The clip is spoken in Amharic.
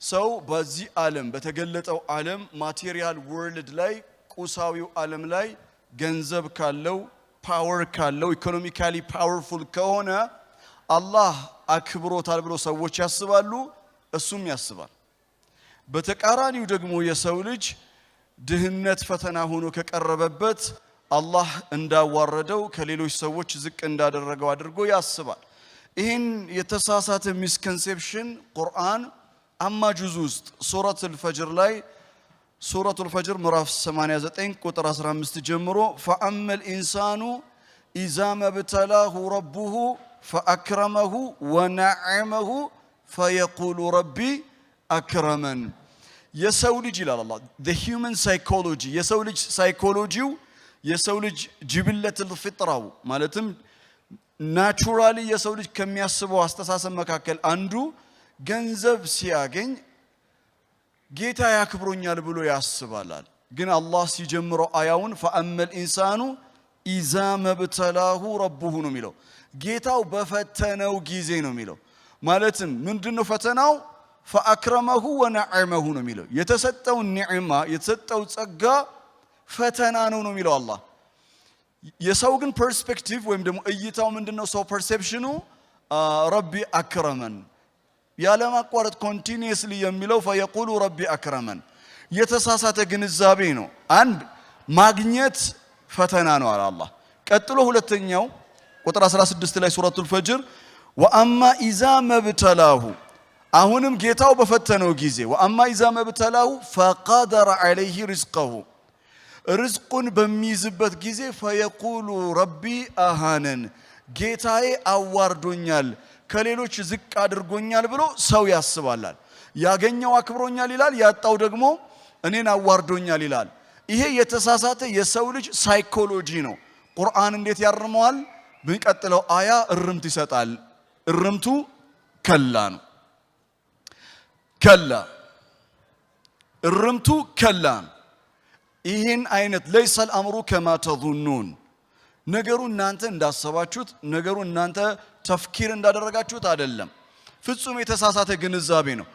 ሰው በዚህ ዓለም በተገለጠው ዓለም ማቴሪያል ወርልድ ላይ ቁሳዊው ዓለም ላይ ገንዘብ ካለው ፓወር ካለው ኢኮኖሚካሊ ፓወርፉል ከሆነ አላህ አክብሮታል ብሎ ሰዎች ያስባሉ እሱም ያስባል በተቃራኒው ደግሞ የሰው ልጅ ድህነት ፈተና ሆኖ ከቀረበበት አላህ እንዳዋረደው ከሌሎች ሰዎች ዝቅ እንዳደረገው አድርጎ ያስባል ይህን የተሳሳተ ሚስኮንሴፕሽን ቁርአን አማ ጁዝ ውስጥ ሱረቱል ፈጅር ላይ ሱረቱል ፈጅር ምዕራፍ 89 ቁጥር 15 ጀምሮ فأما الإنسان إذا ما ابتلاه ربه فأكرمه ونعمه فيقول ربي أكرمن የሰው ልጅ ይላል አላህ the human psychology የሰው ልጅ ሳይኮሎጂው የሰው ልጅ ጅብለቱል ፊጥራው ማለትም ናቹራሊ የሰው ልጅ ከሚያስበው አስተሳሰብ መካከል አንዱ ገንዘብ ሲያገኝ ጌታ ያክብሮኛል ብሎ ያስባላል ግን አላህ ሲጀምረው አያውን فأما الإنسان إذا ما ابتلاه ربه ነው የሚለው ጌታው በፈተነው ጊዜ ነው የሚለው ማለትም ምንድነው ፈተናው فأكرمه ونعمه ነው የሚለው የተሰጠው ኒዕማ የተሰጠው ጸጋ ፈተና ነው የሚለው አላህ የሰው ግን ፐርስፔክቲቭ ወይም ደግሞ እይታው ምንድነው ሰው ፐርሴፕሽኑ ረቢ አክረመን ያለማቋረጥ ኮንቲኒየስሊ የሚለው فيقول ربي أكرمن የተሳሳተ ግንዛቤ ነው አንድ ማግኘት ፈተና ነው አለ አላህ ቀጥሎ ሁለተኛው ቁጥር 16 ላይ ሱረቱል ፈጅር وأما إذا ما ابتلاه አሁንም ጌታው በፈተነው ጊዜ وأما إذا ما ابتلاه فقدر عليه رزقه ርዝቁን በሚይዝበት ጊዜ فيقول ربي أهانن ጌታዬ አዋርዶኛል ከሌሎች ዝቅ አድርጎኛል ብሎ ሰው ያስባላል ያገኘው አክብሮኛል ይላል ያጣው ደግሞ እኔን አዋርዶኛል ይላል ይሄ የተሳሳተ የሰው ልጅ ሳይኮሎጂ ነው ቁርአን እንዴት ያርመዋል በሚቀጥለው አያ እርምት ይሰጣል እርምቱ ከላ ነው ከላ እርምቱ ከላ ይሄን አይነት ليس الامر كما تظنون ነገሩ እናንተ እንዳሰባችሁት ነገሩ እናንተ ተፍኪር እንዳደረጋችሁት አይደለም ፍጹም የተሳሳተ ግንዛቤ ነው